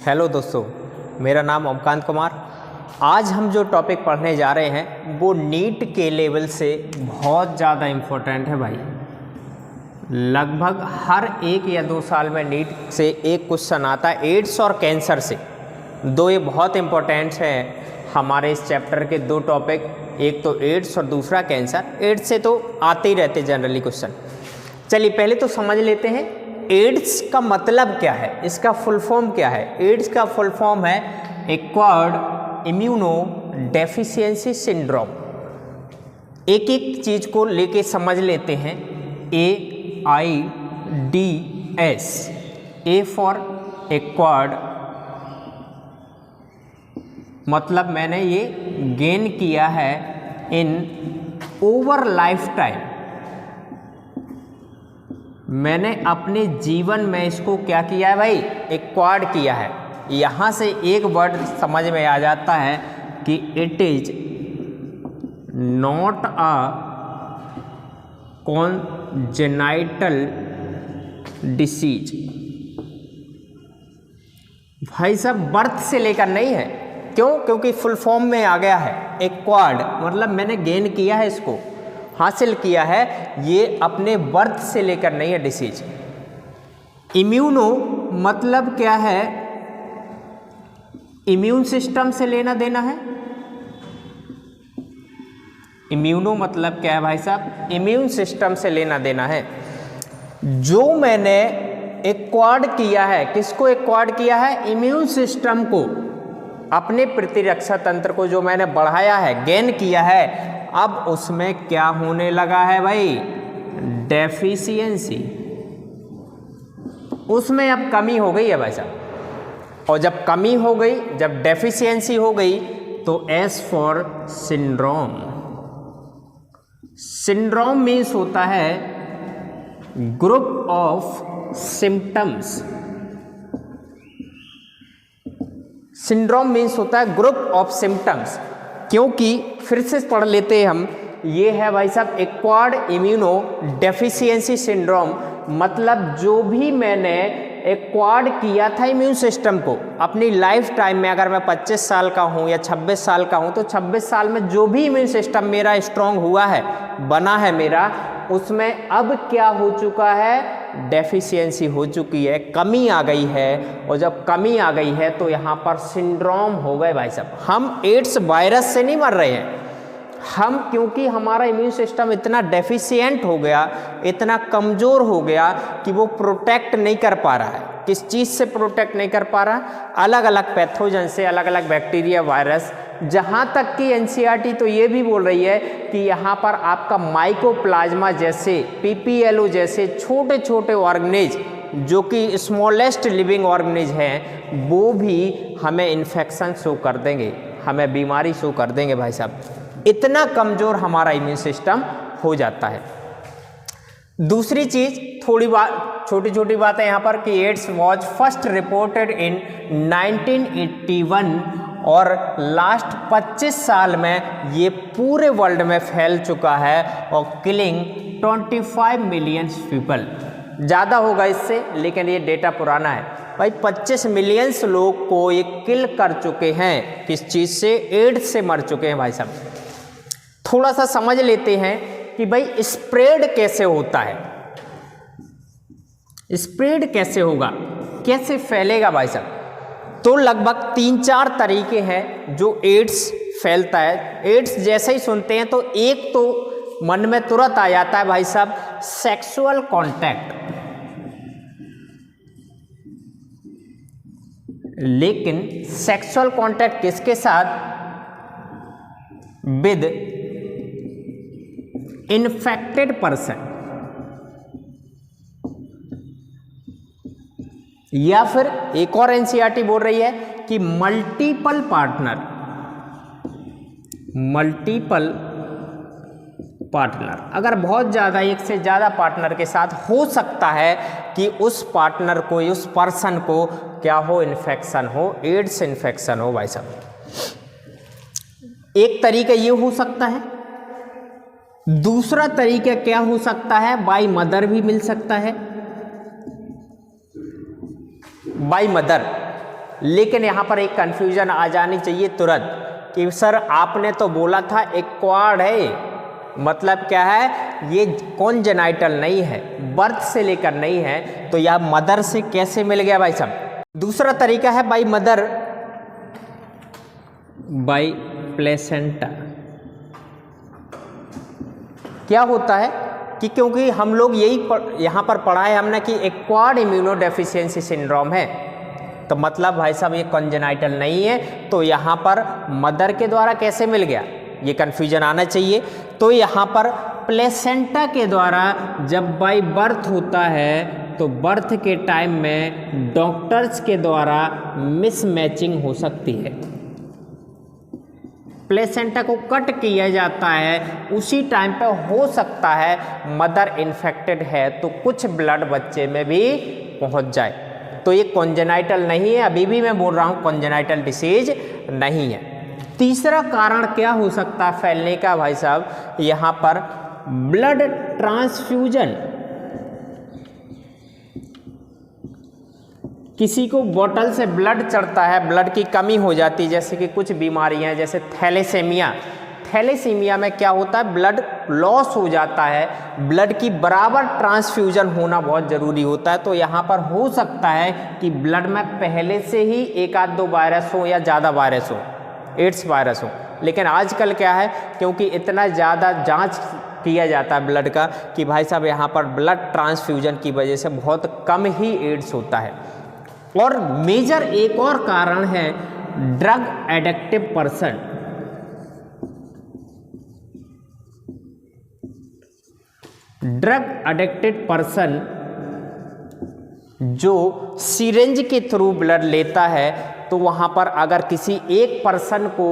Hello दोस्तों, मेरा नाम ओमकांत कुमार। आज हम जो टॉपिक पढ़ने जा रहे हैं वो नीट के लेवल से बहुत ज़्यादा इम्पोर्टेंट है भाई। लगभग हर 1 या 2 साल में नीट से एक क्वेश्चन आता है एड्स और कैंसर से। दो ये बहुत इम्पोर्टेंट हैं हमारे इस चैप्टर के 2 टॉपिक, एक तो एड्स और दूसरा कैंसर। एड्स से तो आते ही रहते जनरली क्वेश्चन। चलिए पहले तो समझ लेते हैं एड्स का मतलब क्या है, इसका फुल फॉर्म क्या है। एड्स का फुल फॉर्म है एक्वायर्ड इम्यूनो डेफिशिएंसी सिंड्रोम। एक एक चीज को लेके समझ लेते हैं। AIDS, ए फॉर एक्वायर्ड, मतलब मैंने ये गेन किया है इन ओवर लाइफ टाइम। मैंने अपने जीवन में इसको क्या किया है भाई, एक्वायर्ड किया है। यहाँ से एक वर्ड समझ में आ जाता है कि it is not a congenital disease. भाई साहब बर्थ से लेकर नहीं है। क्यों? क्योंकि फुल फॉर्म में आ गया है एक्वायर्ड, मतलब मैंने गेन किया है, इसको हासिल किया है। ये अपने बर्थ से लेकर नहीं है डिसीज। इम्यूनो मतलब क्या है, इम्यून सिस्टम से लेना देना है। इम्यूनो मतलब क्या है भाई साहब, इम्यून सिस्टम से लेना देना है। जो मैंने एक्वायर्ड किया है, किसको एक्वायर्ड किया है? इम्यून सिस्टम को, अपने प्रतिरक्षा तंत्र को जो मैंने बढ़ाया है, गेन किया है। अब उसमें क्या होने लगा है भाई? डेफिशिएंसी। उसमें अब कमी हो गई है भाई साहब। और जब कमी हो गई, जब डेफिशिएंसी हो गई, तो S for syndrome. Syndrome means होता है group of symptoms. Syndrome means होता है ग्रुप ऑफ सिम्टम्स। क्योंकि फिर से पढ़ लेते हैं हम, ये है भाई साहब एक्वायर्ड इम्यूनो डेफिशिएंसी सिंड्रोम। मतलब जो भी मैंने एक्वायर्ड किया था इम्यून सिस्टम को अपनी लाइफ टाइम में, अगर मैं 25 साल का हूँ या 26 साल का हूँ, तो 26 साल में जो भी इम्यून सिस्टम मेरा स्ट्रांग हुआ है, बना है मेरा, उसमें अब क्या हो चुका है? डेफिशिएंसी हो चुकी है, कमी आ गई है। और जब कमी आ गई है तो यहाँ पर सिंड्रोम हो गए भाई साहब। हम एड्स वायरस से नहीं मर रहे हैं हम, क्योंकि हमारा इम्यून सिस्टम इतना डेफिशिएंट हो गया, इतना कमज़ोर हो गया कि वो प्रोटेक्ट नहीं कर पा रहा है। किस चीज़ से प्रोटेक्ट नहीं कर पा रहा? अलग अलग पैथोजन से, अलग अलग बैक्टीरिया, वायरस। जहाँ तक कि एनसीईआरटी तो ये भी बोल रही है कि यहाँ पर आपका माइकोप्लाज्मा जैसे, पीपीएलओ जैसे छोटे छोटे ऑर्गेनेज, जो कि स्मॉलेस्ट लिविंग ऑर्गेनेज हैं, वो भी हमें इन्फेक्शन शो कर देंगे, हमें बीमारी शो कर देंगे भाई साहब। इतना कमज़ोर हमारा इम्यून सिस्टम हो जाता है। दूसरी चीज़, थोड़ी बात, छोटी छोटी बातें यहाँ पर कि AIDS was first reported in 1981 और लास्ट 25 साल में ये पूरे वर्ल्ड में फैल चुका है और किलिंग 25 मिलियन पीपल। ज़्यादा होगा इससे, लेकिन ये डेटा पुराना है भाई। 25 मिलियन लोग को ये किल कर चुके हैं। किस चीज़ से? एड्स से मर चुके हैं भाई साहब। थोड़ा सा समझ लेते हैं कि भाई स्प्रेड कैसे होता है, स्प्रेड कैसे होगा, कैसे फैलेगा भाई साहब। तो लगभग 3-4 तरीके हैं जो एड्स फैलता है। एड्स जैसे ही सुनते हैं तो एक तो मन में तुरंत आ जाता है भाई साहब, सेक्सुअल कांटेक्ट। लेकिन सेक्सुअल कांटेक्ट किसके साथ? विद इन्फेक्टेड पर्सन, या फिर एक और एनसीईआरटी बोल रही है कि मल्टीपल पार्टनर। अगर बहुत ज़्यादा, एक से ज़्यादा पार्टनर के साथ हो सकता है कि उस पार्टनर को, उस पर्सन को क्या हो? इन्फेक्शन हो, एड्स इन्फेक्शन हो भाई साहब। एक तरीका ये हो सकता है। दूसरा तरीका क्या हो सकता है? बाई मदर भी मिल सकता है। बाई मदर, लेकिन यहाँ पर एक कन्फ्यूजन आ जानी चाहिए तुरंत कि सर आपने तो बोला था एक्वायर्ड है, मतलब क्या है, ये कॉन्जेनाइटल नहीं है, बर्थ से लेकर नहीं है, तो यह मदर से कैसे मिल गया भाई साहब। दूसरा तरीका है बाई मदर, बाई प्लेसेंटा। क्या होता है कि क्योंकि हम लोग यही यहाँ पर पढ़ा है हमने कि एक्वायर्ड इम्यूनोडेफिशिएंसी सिंड्रोम है, तो मतलब भाई साहब ये कॉन्जेनाइटल नहीं है, तो यहाँ पर मदर के द्वारा कैसे मिल गया, ये कन्फ्यूजन आना चाहिए। तो यहाँ पर प्लेसेंटा के द्वारा जब बाई बर्थ होता है तो बर्थ के टाइम में डॉक्टर्स के द्वारा मिसमैचिंग हो सकती है। प्लेसेंटा को कट किया जाता है, उसी टाइम पे हो सकता है मदर इन्फेक्टेड है तो कुछ ब्लड बच्चे में भी पहुंच जाए, तो ये कॉन्जेनाइटल नहीं है, अभी भी मैं बोल रहा हूँ कॉन्जेनाइटल डिसीज नहीं है। तीसरा कारण क्या हो सकता है फैलने का भाई साहब, यहाँ पर ब्लड ट्रांसफ्यूजन। किसी को बोतल से ब्लड चढ़ता है, ब्लड की कमी हो जाती है, जैसे कि कुछ बीमारियां जैसे थैलेसीमिया। थैलेसीमिया में क्या होता है, ब्लड लॉस हो जाता है, ब्लड की बराबर ट्रांसफ्यूजन होना बहुत ज़रूरी होता है। तो यहाँ पर हो सकता है कि ब्लड में पहले से ही एक आध दो वायरस हो या ज़्यादा वायरस हो, एड्स वायरस हो, लेकिन आजकल क्या है क्योंकि इतना ज़्यादा जांच किया जाता है ब्लड का कि भाई साहब यहाँ पर ब्लड ट्रांसफ्यूजन की वजह से बहुत कम ही एड्स होता है। और मेजर एक और कारण है drug addictive person. Drug addicted person जो सिरिंज के थ्रू ब्लड लेता है, तो वहाँ पर अगर किसी एक पर्सन को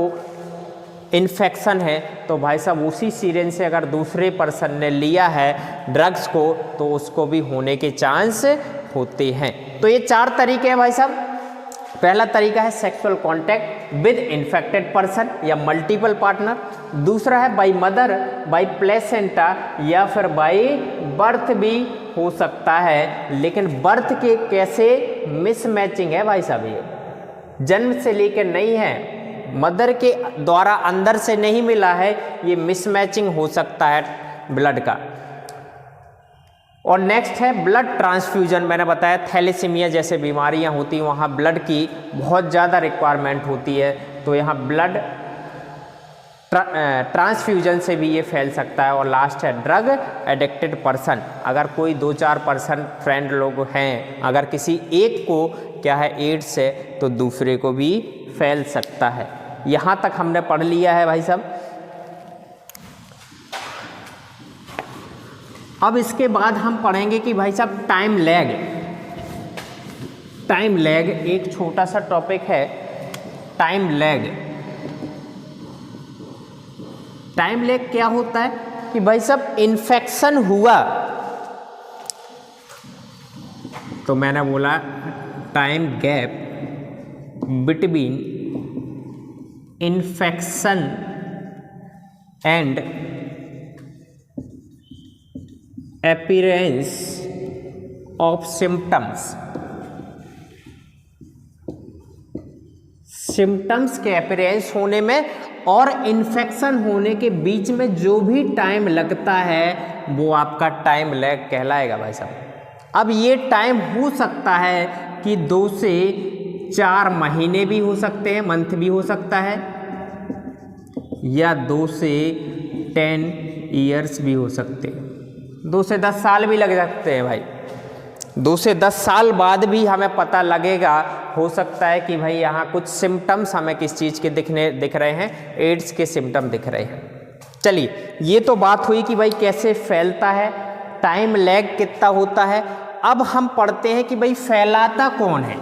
इन्फेक्शन है तो भाई साहब उसी सिरिंज से अगर दूसरे पर्सन ने लिया है ड्रग्स को तो उसको भी होने के चांस होते हैं। तो ये 4 तरीके हैं भाई साहब। पहला तरीका है sexual contact with infected person या मल्टीपल पार्टनर। दूसरा है बाई मदर, बाई प्लेसेंटा या फिर बाई बर्थ भी हो सकता है, लेकिन बर्थ के कैसे मिसमैचिंग है भाई साहब, ये जन्म से लेकर नहीं है, मदर के द्वारा अंदर से नहीं मिला है, ये मिसमैचिंग हो सकता है ब्लड का। और नेक्स्ट है ब्लड ट्रांसफ्यूजन। मैंने बताया थैलेसीमिया जैसे बीमारियां होती हैं वहाँ ब्लड की बहुत ज़्यादा रिक्वायरमेंट होती है, तो यहाँ ब्लड ट्रांसफ्यूजन से भी ये फैल सकता है। और लास्ट है ड्रग एडिक्टेड पर्सन। अगर कोई 2-4 पर्सन फ्रेंड लोग हैं, अगर किसी एक को क्या है एड्स है तो दूसरे को भी फैल सकता है। यहाँ तक हमने पढ़ लिया है भाई साहब। अब इसके बाद हम पढ़ेंगे कि भाई साहब टाइम लैग। टाइम लैग एक छोटा सा टॉपिक है, टाइम लैग। टाइम लैग क्या होता है कि भाई साहब इन्फेक्शन हुआ तो मैंने बोला time gap between infection and appearance of symptoms। Symptoms के अपीयरेंस होने में और इन्फेक्शन होने के बीच में जो भी टाइम लगता है वो आपका टाइम लैग कहलाएगा भाई साहब। अब ये टाइम हो सकता है कि 2 से 4 महीने भी हो सकते हैं, मंथ भी हो सकता है, या 2 से 10 ईयर्स भी हो सकते हैं, 2 से 10 साल भी लग सकते हैं भाई। 2 से 10 साल बाद भी हमें पता लगेगा, हो सकता है कि भाई यहाँ कुछ सिम्टम्स हमें किस चीज़ के दिख रहे हैं, एड्स के सिम्टम दिख रहे हैं। चलिए ये तो बात हुई कि भाई कैसे फैलता है, टाइम लैग कितना होता है। अब हम पढ़ते हैं कि भाई फैलाता कौन है।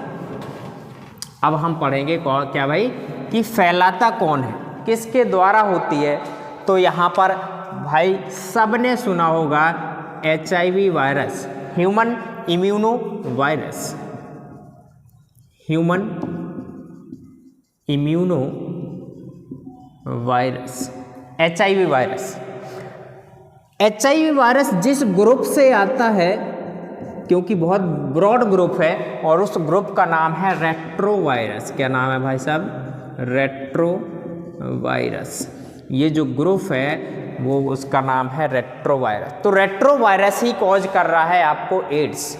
अब हम पढ़ेंगे क्या भाई कि फैलाता कौन है, किसके द्वारा होती है। तो यहाँ पर भाई सबने सुना होगा HIV virus, human immuno virus, human immuno virus, HIV virus. HIV virus जिस ग्रुप से आता है, क्योंकि बहुत ब्रॉड ग्रुप है और उस ग्रुप का नाम है रेट्रोवायरस। क्या नाम है भाई साहब? रेट्रोवायरस। ये जो ग्रुप है वो उसका नाम है रेट्रोवायरस। तो रेट्रोवायरस ही कॉज कर रहा है आपको एड्स।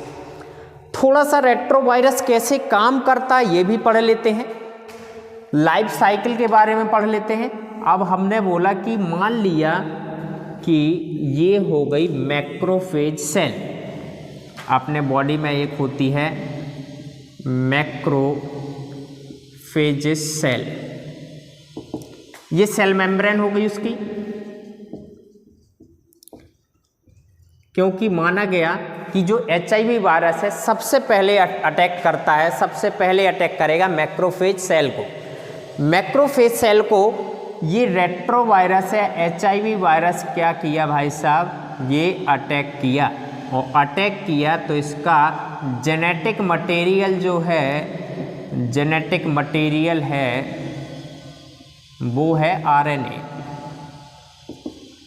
थोड़ा सा रेट्रोवायरस कैसे काम करता है ये भी पढ़ लेते हैं, लाइफ साइकिल के बारे में पढ़ लेते हैं। अब हमने बोला कि मान लिया कि ये हो गई मैक्रोफेज सेल, अपने बॉडी में एक होती है मैक्रोफेजेस सेल, ये सेल मेम्ब्रेन हो गई उसकी, क्योंकि माना गया कि जो HIV वायरस है सबसे पहले अटैक करता है, सबसे पहले अटैक करेगा मैक्रोफेज सेल को। मैक्रोफेज सेल को ये रेट्रोवायरस है HIV वायरस क्या किया भाई साहब? ये अटैक किया, और अटैक किया तो इसका जेनेटिक मटेरियल जो है, जेनेटिक मटेरियल है वो है RNA।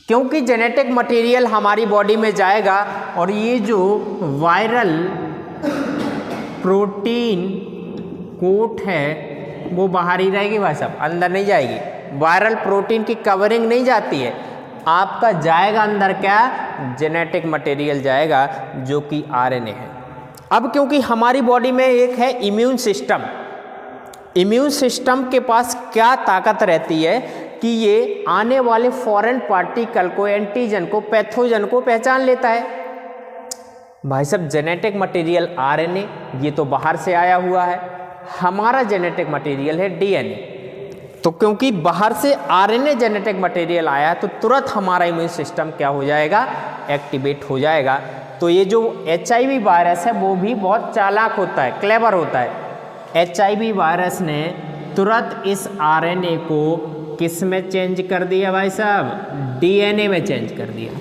क्योंकि जेनेटिक मटेरियल हमारी बॉडी में जाएगा और ये जो वायरल प्रोटीन कोट है वो बाहर ही रहेगी भाई साहब, अंदर नहीं जाएगी। वायरल प्रोटीन की कवरिंग नहीं जाती है, आपका जाएगा अंदर क्या? जेनेटिक मटेरियल जाएगा जो कि RNA है। अब क्योंकि हमारी बॉडी में एक है इम्यून सिस्टम, इम्यून सिस्टम के पास क्या ताकत रहती है कि ये आने वाले फॉरेन पार्टिकल को, एंटीजन को, पैथोजन को पहचान लेता है। भाई साहब जेनेटिक मटेरियल RNA ये तो बाहर से आया हुआ है, हमारा जेनेटिक मटेरियल है DNA। तो क्योंकि बाहर से RNA जेनेटिक मटेरियल आया है तो तुरंत हमारा इम्यून सिस्टम क्या हो जाएगा? एक्टिवेट हो जाएगा। तो ये जो HIV वायरस है वो भी बहुत चालाक होता है, क्लेवर होता है। HIV वायरस ने तुरंत इस RNA को किस में चेंज कर दिया भाई साहब? DNA में चेंज कर दिया।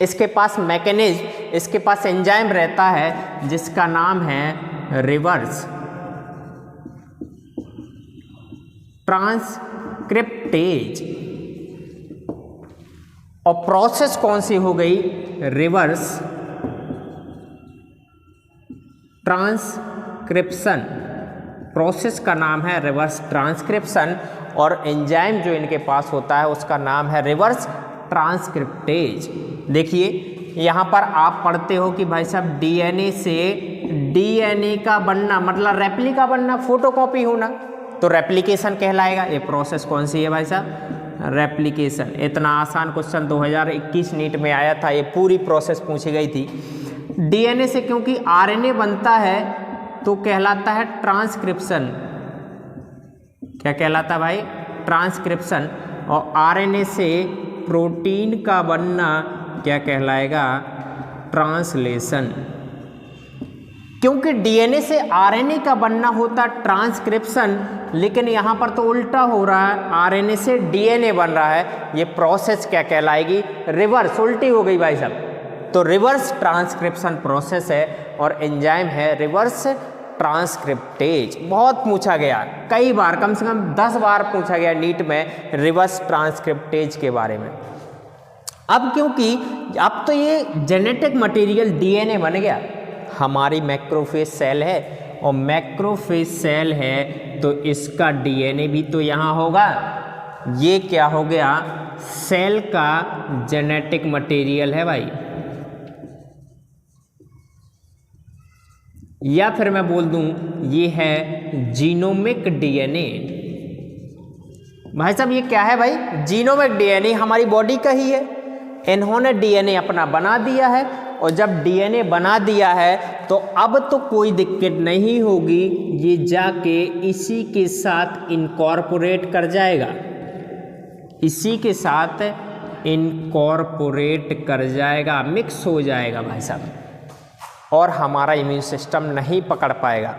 इसके पास मैकेनिज्म, इसके पास एंजाइम रहता है जिसका नाम है रिवर्स ट्रांसक्रिप्टेज। और प्रोसेस कौन सी हो गई? Reverse transcription. प्रोसेस का नाम है रिवर्स ट्रांसक्रिप्शन और एंजाइम जो इनके पास होता है उसका नाम है रिवर्स ट्रांसक्रिप्टेज। देखिए यहाँ पर आप पढ़ते हो कि भाई साहब DNA से DNA का बनना मतलब रेप्लिका बनना, फोटोकॉपी होना, तो रेप्लिकेशन कहलाएगा। ये प्रोसेस कौन सी है भाई साहब? रेप्लिकेशन। इतना आसान क्वेश्चन 2021 नीट में आया था, ये पूरी प्रोसेस पूछी गई थी। DNA से क्योंकि RNA बनता है तो कहलाता है ट्रांसक्रिप्शन। क्या कहलाता है भाई? ट्रांसक्रिप्शन। और RNA से प्रोटीन का बनना क्या कहलाएगा? ट्रांसलेशन। क्योंकि DNA से RNA का बनना होता ट्रांसक्रिप्शन, लेकिन यहाँ पर तो उल्टा हो रहा है, RNA से DNA बन रहा है। ये प्रोसेस क्या कहलाएगी? रिवर्स, उल्टी हो गई भाई साहब। तो रिवर्स ट्रांसक्रिप्शन प्रोसेस है और एंजाइम है रिवर्स ट्रांसक्रिप्टेज। बहुत पूछा गया, कई बार, कम से कम 10 बार पूछा गया नीट में रिवर्स ट्रांसक्रिप्टेज के बारे में। अब क्योंकि अब तो ये जेनेटिक मटेरियल DNA बन गया, हमारी मैक्रोफेज सेल है और मैक्रोफेज सेल है तो इसका DNA भी तो यहाँ होगा। ये क्या हो गया? सेल का जेनेटिक मटेरियल है भाई। या फिर मैं बोल दूं ये है जीनोमिक DNA। भाई साहब ये क्या है भाई? जीनोमिक DNA हमारी बॉडी का ही है। इन्होंने DNA अपना बना दिया है और जब DNA बना दिया है तो अब तो कोई दिक्कत नहीं होगी, ये जाके इसी के साथ इनकॉर्पोरेट कर जाएगा, इसी के साथ इनकॉर्पोरेट कर जाएगा, मिक्स हो जाएगा भाई साहब, और हमारा इम्यून सिस्टम नहीं पकड़ पाएगा।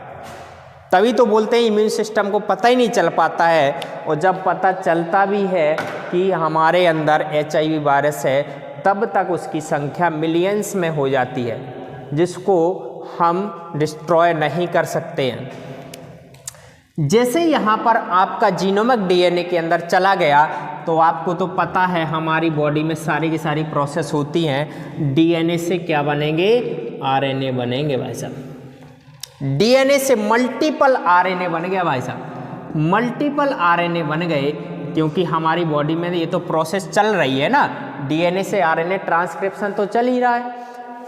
तभी तो बोलते हैं इम्यून सिस्टम को पता ही नहीं चल पाता है, और जब पता चलता भी है कि हमारे अंदर HIV वायरस है तब तक उसकी संख्या मिलियंस में हो जाती है, जिसको हम डिस्ट्रॉय नहीं कर सकते हैं। जैसे यहाँ पर आपका जीनोमिक DNA के अंदर चला गया तो आपको तो पता है हमारी बॉडी में सारी की सारी प्रोसेस होती हैं। DNA से क्या बनेंगे? आरएनए बनेंगे भाई साहब। डीएनए से मल्टीपल आरएनए बन गया भाई साहब, मल्टीपल आरएनए बन गए, क्योंकि हमारी बॉडी में ये तो प्रोसेस चल रही है ना, डीएनए से आरएनए ट्रांसक्रिप्शन तो चल ही रहा है,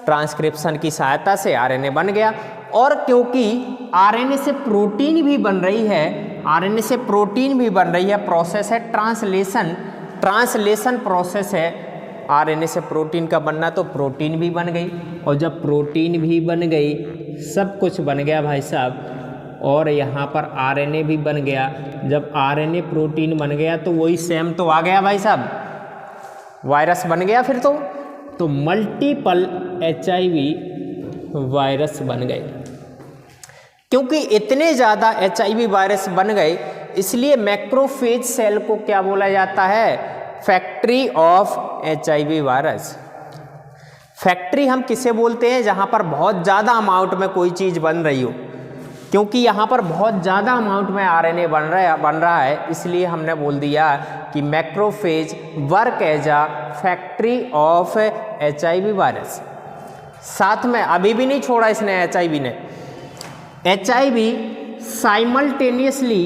ट्रांसक्रिप्शन की सहायता से आरएनए बन गया। और क्योंकि आरएनए से प्रोटीन भी बन रही है, आरएनए से प्रोटीन भी बन रही है, प्रोसेस है ट्रांसलेशन, ट्रांसलेशन प्रोसेस है, आरएनए से प्रोटीन का बनना, तो प्रोटीन भी बन गई। और जब प्रोटीन भी बन गई, सब कुछ बन गया भाई साहब, और यहाँ पर आरएनए भी बन गया। जब आरएनए प्रोटीन बन गया तो वही सेम तो आ गया भाई साहब, वायरस बन गया फिर तो मल्टीपल एचआईवी वायरस बन गए। क्योंकि इतने ज़्यादा एचआईवी वायरस बन गए, इसलिए मैक्रोफेज सेल को क्या बोला जाता है? Factory of HIV virus. Factory हम किसे बोलते हैं? जहाँ पर बहुत ज़्यादा अमाउंट में कोई चीज़ बन रही हो, क्योंकि यहाँ पर बहुत ज़्यादा अमाउंट में आरएनए बन रहा है, इसलिए हमने बोल दिया कि macrophage work as a factory of HIV virus. साथ में अभी भी नहीं छोड़ा इसने एचआईवी ने, एचआईवी साइमल्टेनियसली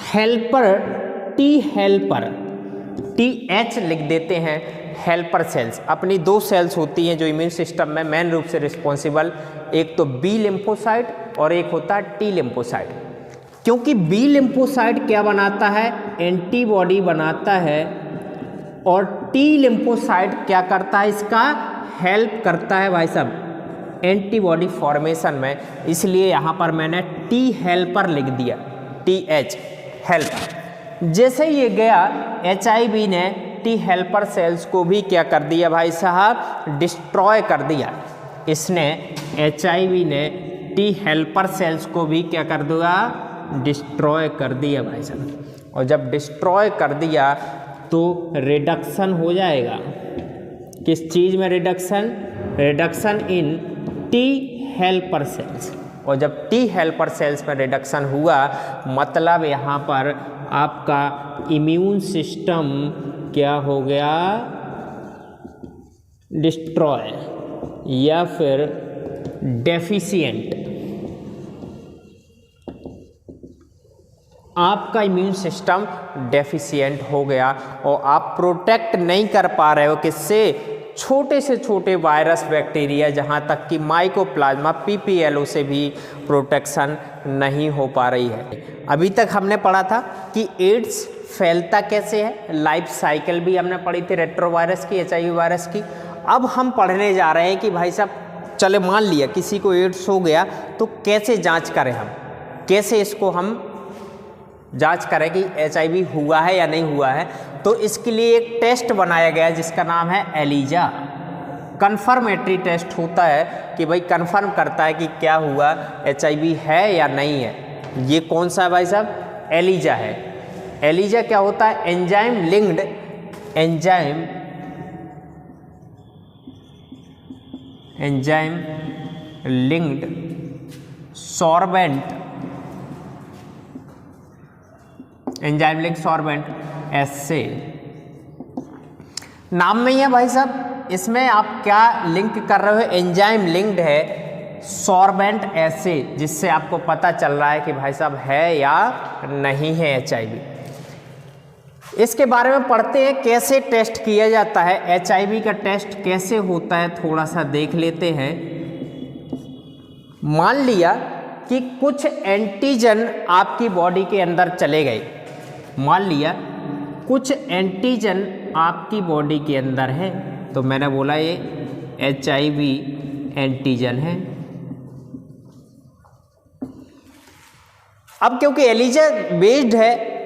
हेल्पर TH लिख देते हैं, हेल्पर सेल्स। अपनी दो सेल्स होती हैं जो इम्यून सिस्टम में मेन रूप से रिस्पॉन्सिबल, एक तो बी लिम्फोसाइट और एक होता है टी लिम्फोसाइट। क्योंकि बी लिम्फोसाइट क्या बनाता है? एंटीबॉडी बनाता है, और टी लिम्फोसाइट क्या करता है? इसका हेल्प करता है भाई साहब एंटीबॉडी फॉर्मेशन में, इसलिए यहाँ पर मैंने टी हेल्पर लिख दिया, TH हेल्पर। जैसे ये गया, एचआईवी ने टी हेल्पर सेल्स को भी क्या कर दिया भाई साहब? डिस्ट्रॉय कर दिया। इसने एचआईवी ने टी हेल्पर सेल्स को भी क्या कर दिया? डिस्ट्रॉय कर दिया भाई साहब। और जब डिस्ट्रॉय कर दिया तो रिडक्शन हो जाएगा। किस चीज़ में reduction? Reduction in T helper cells. और जब टी हेल्पर सेल्स में रिडक्शन हुआ, मतलब यहाँ पर आपका इम्यून सिस्टम क्या हो गया? डिस्ट्रॉय या फिर डेफिशिएंट। आपका इम्यून सिस्टम डेफिशिएंट हो गया और आप प्रोटेक्ट नहीं कर पा रहे हो किससे? छोटे से छोटे वायरस बैक्टीरिया, जहाँ तक कि माइकोप्लाज्मा PPLO से भी प्रोटेक्शन नहीं हो पा रही है। अभी तक हमने पढ़ा था कि एड्स फैलता कैसे है, लाइफ साइकिल भी हमने पढ़ी थी रेट्रोवायरस की, एचआईवी वायरस की। अब हम पढ़ने जा रहे हैं कि भाई साहब चले मान लिया किसी को एड्स हो गया तो कैसे जांच करें हम, कैसे इसको हम जांच करें कि एचआईवी हुआ है या नहीं हुआ है। तो इसके लिए एक टेस्ट बनाया गया जिसका नाम है एलिजा। कन्फर्मेटरी टेस्ट होता है कि भाई कन्फर्म करता है कि क्या हुआ, एचआईवी है या नहीं है। ये कौन सा है भाई साहब? एलिजा है। एलिजा क्या होता है? Enzyme linked sorbent, enzyme link sorbent assay. नाम में ही है भाई साहब, इसमें आप क्या लिंक कर रहे हो? एंजाइम लिंक्ड है सॉर्बेंट एस्से, जिससे आपको पता चल रहा है कि भाई साहब है या नहीं है एचआईवी। इसके बारे में पढ़ते हैं कैसे टेस्ट किया जाता है, एचआईवी का टेस्ट कैसे होता है, थोड़ा सा देख लेते हैं। मान लिया कि कुछ एंटीजन आपकी बॉडी के अंदर चले गए, मान लिया कुछ एंटीजन आपकी बॉडी के अंदर है, तो मैंने बोला ये एचआईवी एंटीजन है। अब क्योंकि एलिजा बेस्ड है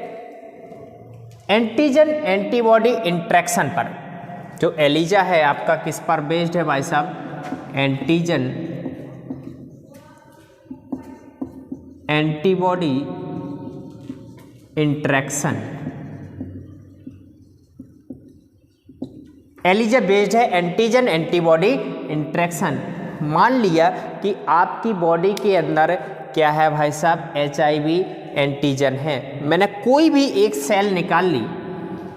एंटीजन एंटीबॉडी इंट्रैक्शन पर, जो एलिजा है आपका किस पर बेस्ड है भाई साहब? Antigen antibody interaction. ELISA based है एंटीजन एंटीबॉडी इंट्रैक्शन। मान लिया कि आपकी बॉडी के अंदर क्या है भाई साहब? एचआईवी एंटीजन है। मैंने कोई भी एक सेल निकाल ली,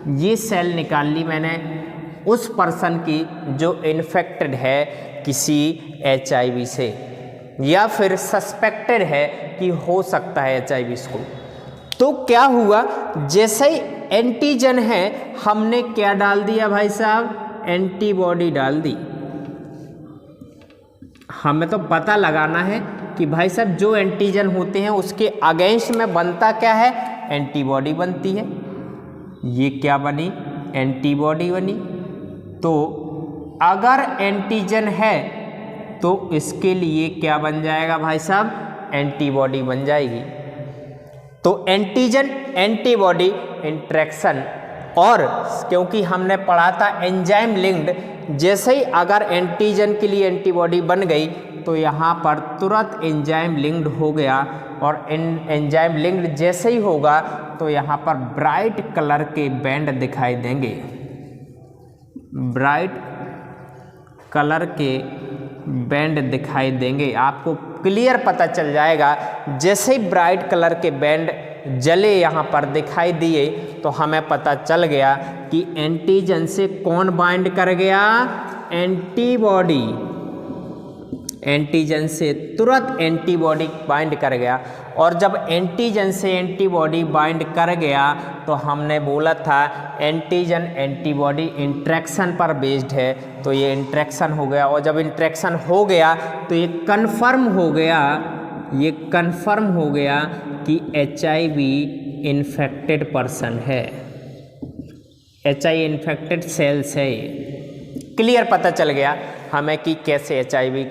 ये सेल निकाल ली मैंने उस पर्सन की जो इन्फेक्टेड है किसी HIV से या फिर सस्पेक्टेड है कि हो सकता है HIV इसको। तो क्या हुआ, जैसे ही एंटीजन है हमने क्या डाल दिया भाई साहब, एंटीबॉडी डाल दी। हमें तो पता लगाना है कि भाई साहब जो एंटीजन होते हैं उसके अगेंस्ट में बनता क्या है, एंटीबॉडी बनती है। ये क्या बनी, एंटीबॉडी बनी। तो अगर एंटीजन है तो इसके लिए क्या बन जाएगा भाई साहब, एंटीबॉडी बन जाएगी। तो एंटीजन एंटीबॉडी इंटरेक्शन, और क्योंकि हमने पढ़ा था एंजाइम लिंक्ड, जैसे ही अगर एंटीजन के लिए एंटीबॉडी बन गई तो यहाँ पर तुरंत एंजाइम लिंक्ड हो गया, और एंजाइम लिंक्ड जैसे ही होगा तो यहाँ पर ब्राइट कलर के बैंड दिखाई देंगे। ब्राइट कलर के बैंड दिखाई देंगे, आपको क्लियर पता चल जाएगा। जैसे ही ब्राइट कलर के बैंड जले यहाँ पर दिखाई दिए तो हमें पता चल गया कि एंटीजन से कौन बाइंड कर गया, एंटीबॉडी। एंटीजन से तुरंत एंटीबॉडी बाइंड कर गया, और जब एंटीजन से एंटीबॉडी बाइंड कर गया तो हमने बोला था एंटीजन एंटीबॉडी इंट्रैक्शन पर बेस्ड है, तो ये इंट्रैक्शन हो गया। और जब इंट्रैक्शन हो गया तो ये कन्फर्म हो गया, ये कन्फर्म हो गया कि HIV इन्फेक्टेड पर्सन है, HIV इन्फेक्टेड सेल्स है। ये क्लियर पता चल गया हमें कि कैसे HIV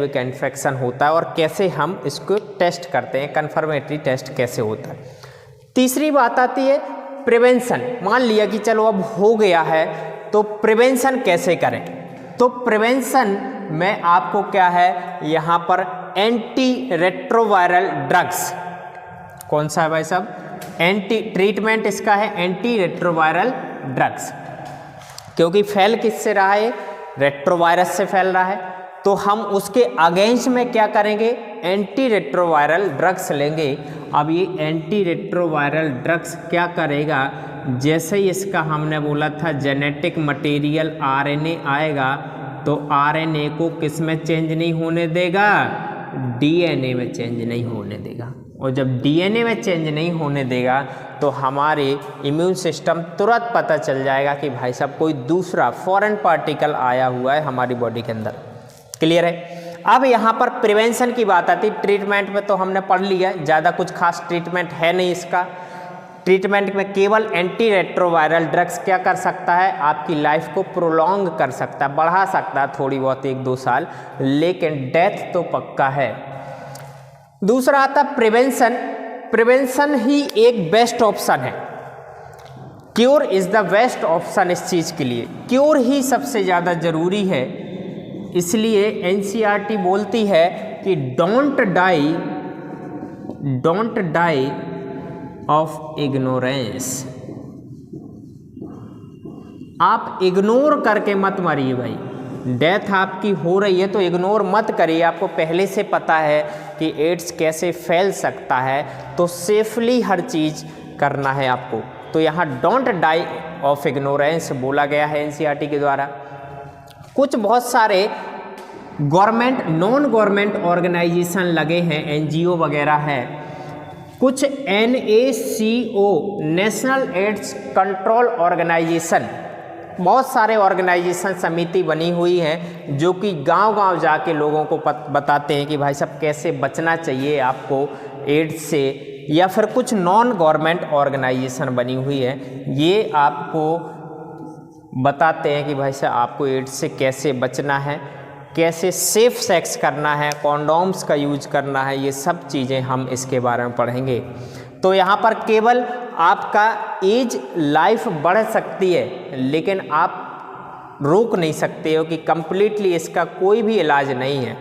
का इन्फेक्शन होता है और कैसे हम इसको टेस्ट करते हैं, कन्फर्मेटरी टेस्ट कैसे होता है। तीसरी बात आती है प्रिवेंशन। मान लिया कि चलो अब हो गया है तो प्रिवेंशन कैसे करें। तो प्रिवेंशन में आपको क्या है, यहाँ पर एंटी रेट्रोवायरल ड्रग्स, कौन सा है भाई साहब, एंटी ट्रीटमेंट इसका है एंटी रेट्रोवायरल ड्रग्स, क्योंकि फैल किससे रहा है, रेट्रोवायरस से फैल रहा है। तो हम उसके अगेंस्ट में क्या करेंगे, एंटी रेट्रोवायरल ड्रग्स लेंगे। अब ये एंटी रेट्रोवायरल ड्रग्स क्या करेगा, जैसे ही इसका हमने बोला था जेनेटिक मटेरियल RNA आएगा तो RNA को किस में चेंज नहीं होने देगा, DNA में चेंज नहीं होने देगा। और जब DNA में चेंज नहीं होने देगा तो हमारे इम्यून सिस्टम तुरंत पता चल जाएगा कि भाई साहब कोई दूसरा फॉरेन पार्टिकल आया हुआ है हमारी बॉडी के अंदर। क्लियर है। अब यहाँ पर प्रिवेंशन की बात आती, ट्रीटमेंट में तो हमने पढ़ लिया, ज़्यादा कुछ खास ट्रीटमेंट है नहीं इसका। ट्रीटमेंट में केवल एंटी रेट्रोवायरल ड्रग्स क्या कर सकता है, आपकी लाइफ को प्रोलॉन्ग कर सकता है, बढ़ा सकता है थोड़ी बहुत 1-2 साल, लेकिन डेथ तो पक्का है। दूसरा आता प्रिवेंशन। प्रिवेंशन ही एक बेस्ट ऑप्शन है, cure is the best option इस चीज़ के लिए। क्योर ही सबसे ज़्यादा ज़रूरी है, इसलिए NCERT बोलती है कि डोंट डाई ऑफ इग्नोरेंस। आप इग्नोर करके मत मरिए भाई, डेथ आपकी हो रही है तो इग्नोर मत करिए। आपको पहले से पता है कि एड्स कैसे फैल सकता है, तो सेफली हर चीज़ करना है आपको। तो यहाँ डोंट डाई ऑफ इग्नोरेंस बोला गया है NCERT के द्वारा। कुछ बहुत सारे गवर्नमेंट नॉन गवर्नमेंट ऑर्गेनाइजेशन लगे हैं, NGO वगैरह है। कुछ NACO national AIDS control organisation, बहुत सारे ऑर्गेनाइजेशन समिति बनी हुई है जो कि गांव-गांव जाके लोगों को बताते हैं कि भाई साहब कैसे बचना चाहिए आपको एड्स से। या फिर कुछ नॉन गवर्नमेंट ऑर्गेनाइजेशन बनी हुई है, ये आपको बताते हैं कि भाई साहब आपको एड्स से कैसे बचना है, कैसे सेफ सेक्स करना है, कॉन्डोम्स का यूज करना है, ये सब चीज़ें हम इसके बारे में पढ़ेंगे। तो यहाँ पर केवल आपका एज लाइफ बढ़ सकती है, लेकिन आप रोक नहीं सकते हो कि कंप्लीटली इसका कोई भी इलाज नहीं है।